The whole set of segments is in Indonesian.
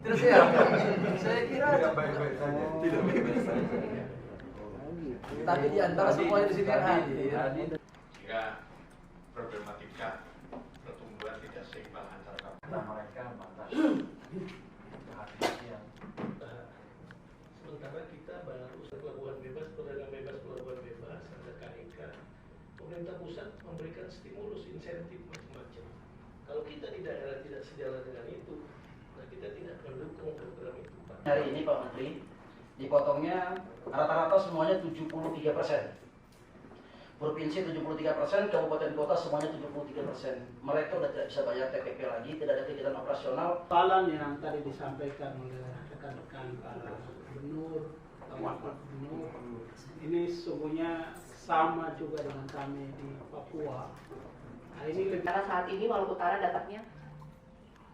Terus ya, saya kira tapi di antara semua di sini hadir. Jika problematika pertumbuhan tidak seimbang antara mereka batas yang sementara kita baru pelabuhan bebas, perdagangan bebas, pelabuhan bebas, ada KIK. Pemerintah pusat memberikan stimulus, insentif macam-macam. Kalau kita di daerah tidak sejalan dengan itu, nah kita tidak mendukung program itu, Pak. Hari ini Pak Menteri, dipotongnya rata-rata semuanya 73%. Provinsi 73%, kabupaten kota semuanya 73%. Mereka sudah tidak bisa bayar TPP lagi, tidak ada kegiatan operasional. Soalan yang tadi disampaikan oleh rekan-rekan para gubernur, wakil gubernur, ini sesungguhnya sama juga dengan kami di Papua. Nah, ini karena saat ini Maluku Utara dapatnya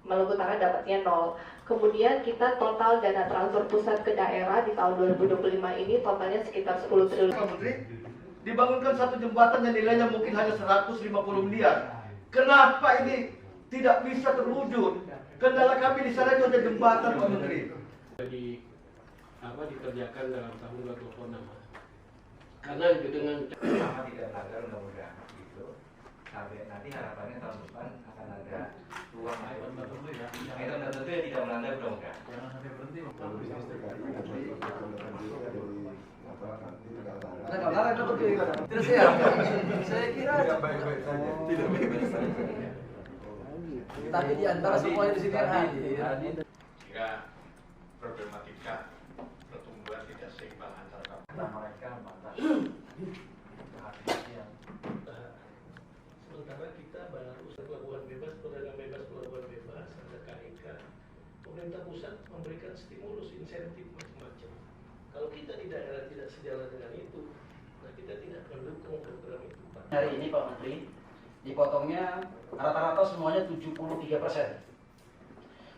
0. Kemudian kita total dana transfer pusat ke daerah di tahun 2025 ini totalnya sekitar 10 triliun. Pak Menteri, dibangunkan satu jembatan yang nilainya mungkin hanya 150 miliar. Kenapa ini tidak bisa terwujud? Kendala kami di sana itu ada jembatan, Pak Menteri. Dikerjakan dalam tahun 2026. Karena dengan sama tidak melanggar undang-undang gitu. Sampai nanti harapannya tahun depan akan ada ruang yang tentu ya tidak melanggar undang-undang. Jangan sampai berhenti. Terus ya, saya kira tapi di antara semua di sini hadir. Jika problematika pertumbuhan tidak seimbang antara mereka batas yang sementara kita baru pelabuhan bebas, perdagangan bebas, pelabuhan bebas, ada KIK. Pemerintah pusat memberikan stimulus, insentif macam-macam. Kalau kita di daerah tidak sejalan dengan itu, nah kita tidak mendukung program itu, Pak. Hari ini Pak Menteri, dipotongnya rata-rata semuanya 73%.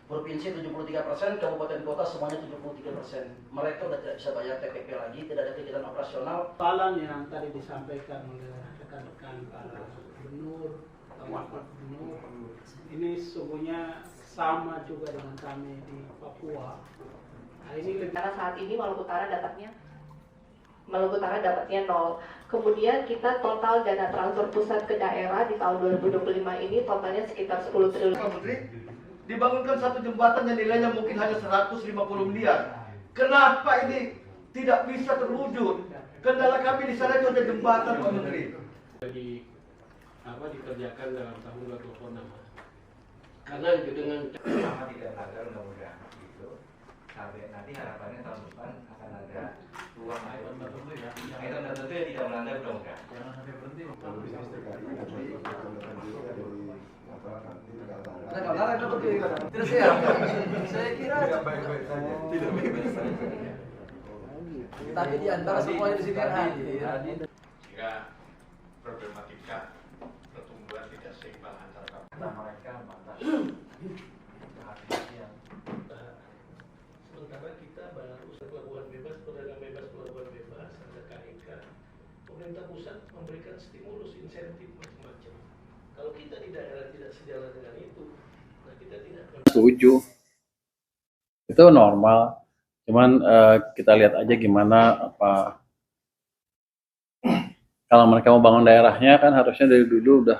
Provinsi 73%, kabupaten kota semuanya 73%. Mereka sudah tidak bisa bayar TPP lagi, tidak ada kegiatan operasional. soalan yang tadi disampaikan oleh rekan-rekan para gubernur, wakil gubernur, ini sesungguhnya sama juga dengan kami di Papua. Nah, ini Karena saat ini Maluku Utara dapatnya 0. Kemudian kita total dana transfer pusat ke daerah di tahun 2025 ini totalnya sekitar 10 triliun. Pak Menteri, dibangunkan satu jembatan yang nilainya mungkin hanya 150 miliar. Kenapa ini tidak bisa terwujud? Kendala kami di sana itu ada jembatan, Pak Menteri. Dikerjakan dalam tahun 2026. Karena dengan sama tidak melanggar undang-undang gitu. Sampai nanti harapannya tahun depan akan ada ruang yang tentu ya tidak melanggar undang-undang. Jangan sampai berhenti. Terus ya, saya kira tapi di antara semua di sini hadir. Jika problematika pertumbuhan tidak seimbang antara mereka batas yang sementara kita baru pelabuhan bebas, perdagangan bebas, pelabuhan bebas, ada KIK. Pemerintah pusat memberikan stimulus, insentif macam-macam. Kalau kita di daerah tidak sejalan dengan itu, nah kita tidak setuju. Itu normal. Cuman kita lihat aja gimana kalau mereka mau bangun daerahnya kan harusnya dari dulu udah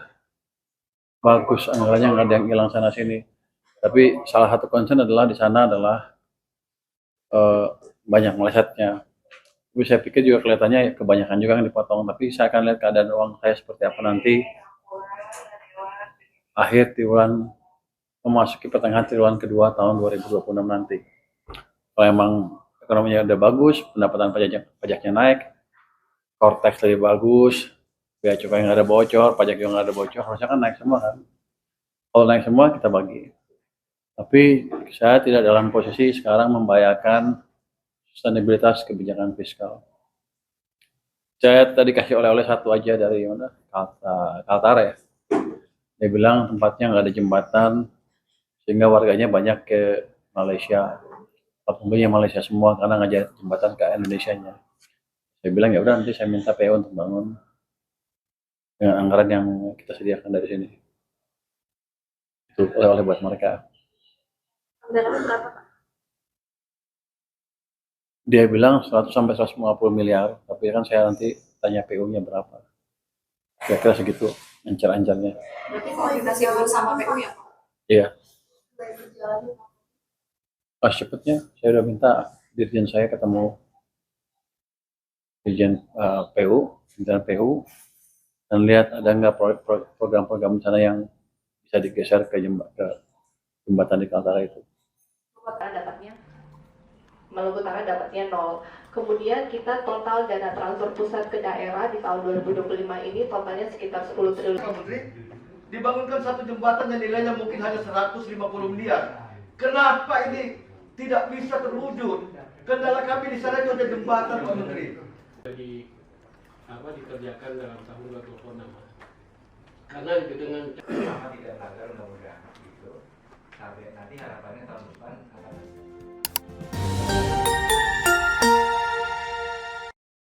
bagus, anggarannya nggak ada yang hilang sana sini. Tapi salah satu concern adalah di sana adalah banyak melesetnya. Tapi saya pikir juga kelihatannya kebanyakan juga yang dipotong. Tapi saya akan lihat keadaan uang saya seperti apa nanti akhir triwulan memasuki pertengahan triwulan kedua tahun 2026 nanti. Kalau emang ekonominya udah bagus, pendapatan pajaknya naik, core tax lebih bagus, biaya cukai nggak ada bocor, pajak juga nggak ada bocor, harusnya kan naik semua kan. Kalau naik semua kita bagi. Tapi saya tidak dalam posisi sekarang membayangkan sustainabilitas kebijakan fiskal. Saya tadi kasih oleh-oleh satu aja dari mana? Kaltara ya. Dia bilang tempatnya nggak ada jembatan, sehingga warganya banyak ke Malaysia. Pembelinya Malaysia semua karena ngajak jembatan ke Indonesia-nya. Saya bilang ya udah nanti saya minta PO untuk bangun. dengan anggaran yang kita sediakan dari sini. Itu oleh buat mereka. Anggarannya berapa, Pak? Dia bilang 100 sampai 150 miliar, tapi kan saya nanti tanya PU-nya berapa. Kira-kira segitu ancar-ancarnya. Berarti koordinasi dulu sama PU ya, Pak? Iya. Pas cepatnya saya udah minta dirjen saya ketemu dirjen PU, pimpinan PU, dan lihat ada nggak program-program sana yang bisa digeser ke jembatan di Kaltara itu. Maluku Utara dapatnya 0. Kemudian kita total dana transfer pusat ke daerah di tahun 2025 ini totalnya sekitar 10 triliun. Pak Menteri, dibangunkan satu jembatan yang nilainya mungkin hanya 150 miliar. Kenapa ini tidak bisa terwujud? Kendala kami di sana itu ada jembatan, Pak Menteri. Dikerjakan dalam tahun 2026. Karena dengan sama tidak melanggar undang-undang gitu. Sampai nanti harapannya tahun depan akan